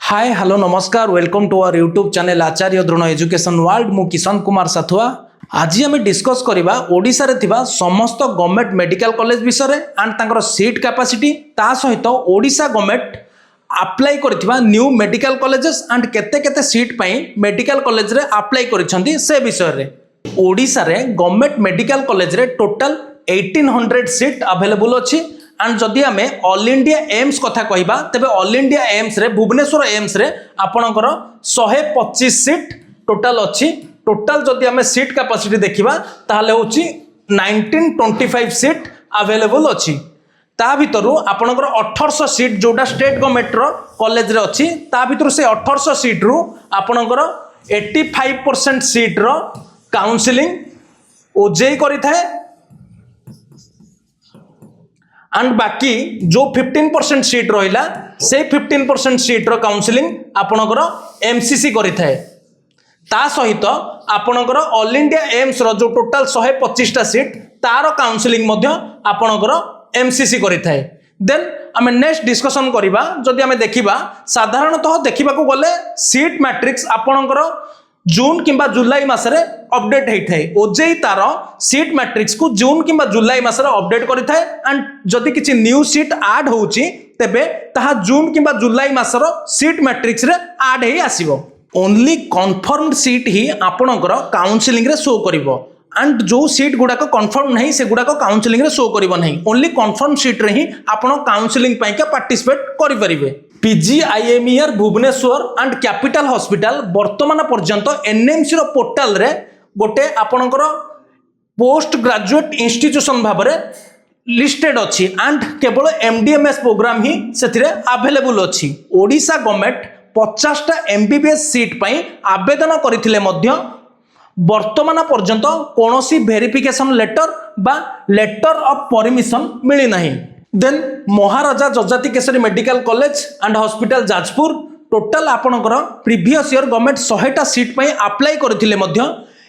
हाय hello नमस्कार welcome to our YouTube channel Acharya Drona education world मु किशन कुमार साथुआ। आज आम डिस्कस करवा ओडिशा रे थिबा समस्त गवर्नमेंट मेडिकल कॉलेज विषय एंड तांकर सीट कैपेसिटी ता सहित ओडिशा गवर्नमेंट अप्लाई करथिबा न्यू मेडिकल कॉलेजेस एंड केते केते सीट पई मेडिकल कॉलेज रे अप्लाई करिसंती से विषय रे। ओडिशा रे गवर्नमेंट मेडिकल कॉलेज रे टोटल 1800 सीट अवेलेबल अछि एंड जदि आम ऑल इंडिया एम्स कथा कहबा तेबे ऑल इंडिया एम्स रे भुवनेश्वर एम्स रे आपणकर 125 सीट टोटल अछि। टोटल जदि आम सीट कैपेसिटी देखिबा ताहले होछि 1925 सीट अवेलेबल अछि। ता भितरु आपणकर 1800 सीट जोटा स्टेट गवर्नमेंट रो कॉलेज रे अछि ता भितरु से 1800 सीट रु आपणकर 85% सीट रो काउंसलिंग ओजेई करि थाए एंड बाकी जो 15% सीट रहिला से 15% सीट रो काउंसलिंग आपणकर एमसीसी करि थाए। ता सहित आपणकर ऑल इंडिया एम्स रो जो टोटल 125 टा सीट तार काउंसलिंग मध्य आपणकर एमसीसी करि थाए। देन आमे नेक्स्ट डिस्कशन करिबा जदि आमे देखिबा साधारणतः देखिबा को गले सीट मैट्रिक्स आपणकर जून किंबा जुलाई मासरे अपडेट होता है। ओजेई तार सीट मैट्रिक्स को जून किंबा जुलाई मासरे अपडेट करता है एंड जदि किछि न्यू सीट ऐड होउची तेबे ताहा जून किंबा जुलाई मासर सीट मैट्रिक्स रे ऐड हे आसीबो। ओनली कन्फर्म्ड सीट ही आपणकर काउंसलिंग रे शो करिवो एंड जो सीट गुडाक कन्फर्म नहीं से गुडाक काउंसलिंग रे शो करिवो नहीं। ओनली कन्फर्म सीट रे ही आपण काउंसलिंग पई के पार्टिसिपेट करि परिबे। PGIMER Bhubaneswar and capital hospital वर्तमान पर्यंत एनएमसी रो पोर्टल रे गोटे आपणकर पोस्ट ग्रेजुएट इंस्टीट्यूशन भाव में लिस्टेड अच्छी एंड केवल MDMS प्रोग्राम ही सेथिरे अवेलेबल अच्छी। ओडिशा गवर्नमेंट 50 टा MBBS सीट पई आवेदन करथिले मध्य वर्तमान पर्यंत कोनोसी वेरिफिकेशन लेटर बा लेटर ऑफ परमिशन मिली नहीं। देन महाराजा जजाति Kesari medical college and hospital Jajpur total आपणकर प्रीवियस ईयर गवर्नमेंट 100 टा सीट पई अप्लाई करथिले मध्य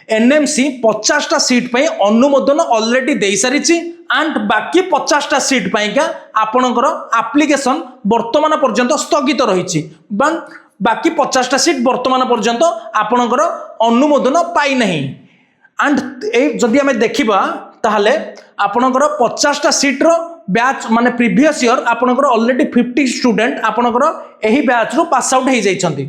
एनएमसी 50 टा सीट पई अनुमोदन ऑलरेडी दे सारिछि एंड बाकी 50 टा सीट पई का आपणकर एप्लीकेशन वर्तमान पर्यंत स्थगित रहिछि। बाकी 50 टा सीट वर्तमान पर्यंत आपणकर अनुमोदन पाई नहीं एंड जदि आमे देखिबा ताहले आपणकर 50 टा सीट रो बैच माने प्रीवियस ईयर आपणकर ऑलरेडी 50 स्टूडेंट आपणकर एही बैच रो पास आउट हे जाइछंती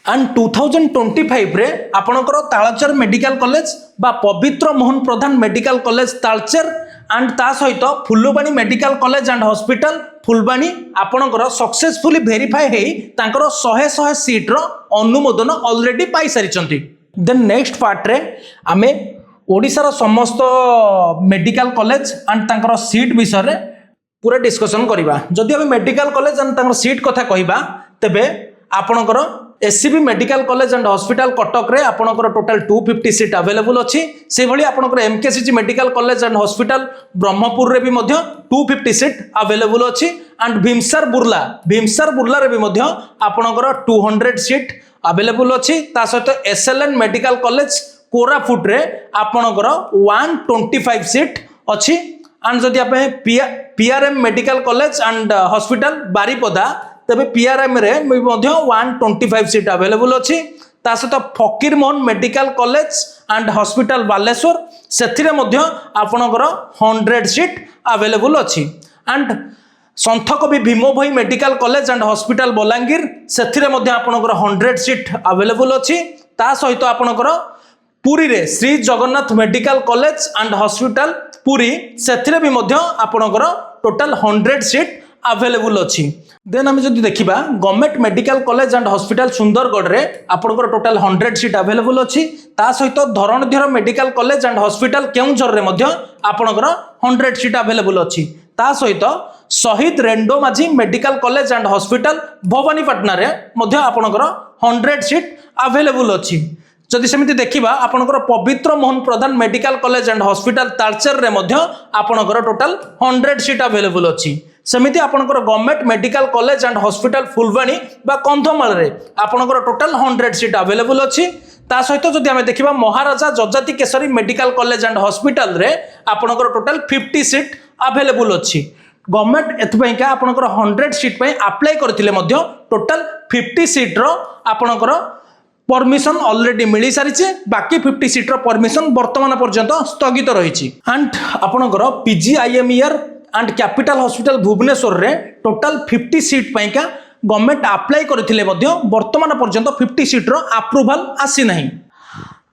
एंड 2025 रे आपणकर तालचेर मेडिकल कॉलेज बा Pabitra Mohan Pradhan medical college Talcher and ता सहित Phulbani medical college and hospital Phulbani आपणकर सक्सेसफुली वेरीफाई हेई तांकर 100 सीट रो अनुमोदन ऑलरेडी पाई सारिछंती। देन नेक्स्ट पार्ट रे आमे ओडिसा समस्त मेडिकल कॉलेज एंड तांकर सीट विषय रे पूरा डिस्कशन करिबा। जदि हम मेडिकल कॉलेज एंड तांकर सीट कथा कहिबा तेबे आपणकर SCB medical college and hospital Cuttack रे आपणकर टोटल 250 सीट अवेलेबल अछि। से भली आपणकर MKCG medical college and hospital Brahmapur रे भी मध्य 250 सीट अवेलेबल अछि एंड भीमसार बुर्ला रे भी मध्य आपणकर 200 सीट अवेलेबल अछि। ता सहित एसएलएन मेडिकल कॉलेज कोरापुट रे आपणकर 125 सीट अछि एंड जदि आप PRM medical college and hospital Baripada तबे PRM रे मध्य 125 सीट अवेलेबल अछि। ता सहित Fakir Mohan medical college and hospital Baleswar सेथिरे मध्य आपणकर 100 सीट अवेलेबल अछि and Sant Kavi Bhima Bhoi medical college and hospital Balangir सेथिरे मध्य आपणकर 100 सीट अवेलेबल अछि। ता सहित आपणकर पुरी रे Shri Jagannath medical college and hospital Puri सेथिरे भी मध्य आपणकर टोटल 100 सीट अवेलेबल अछि। देन हम जदि देखिबा government medical college and hospital Sundargarh रे आपणकर टोटल 100 सीट अवेलेबल अछि। ता सहित Dharanidhar medical college and hospital Keonjhar रे मध्य आपणकर 100 सीट अवेलेबल अछि। ता सहित शहीद रेंडो माझी medical college and hospital Bhawanipatna रे मध्य आपणकर 100 सीट अवेलेबल अछि। जदि सेमिति देखिबा आपणकर Pabitra Mohan Pradhan medical college and hospital Talcher रे मध्य आपणकर टोटल 100 सीट अवेलेबल अछि। सेमिति आपणकर government medical college and hospital Phulbani बा कंधमाल रे आपणकर टोटल 100 सीट अवेलेबल अछि। ता सहित जदि आमे देखिबा महाराजा जजाति Kesari medical college and hospital रे आपणकर टोटल 50 सीट अवेलेबल अछि। गवर्नमेंट एथपाइका आपणकर 100 सीट पे अप्लाई करथिले मध्य टोटल 50 सीट रो आपणकर परमिशन ऑलरेडी मिली सारी बाकी 50 सीट रो परमिशन वर्तमान पर्यंत स्थगित रही एंड आपणकर PGIMER and capital hospital Bhubaneswar रे टोटल 50 सीट पाइका गवर्नमेंट अप्लाई करथिले मध्य वर्तमान पर्यंत 50 सीट रो अप्रूवल आसी नाही।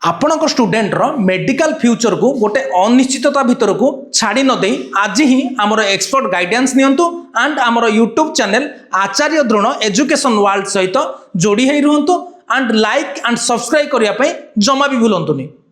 आपणक स्टूडेंट रो मेडिकल फ्यूचर को गोटे अनिश्चितता भितर को छाड़ी न दे आज ही आमर एक्सपर्ट गाइडेंस नियंतु एंड आमर YouTube channel Acharya Drona education world सहित जोड़ी है रुहंतु एंड लाइक एंड सब्सक्राइब करने जमा भी भूलंतुनी।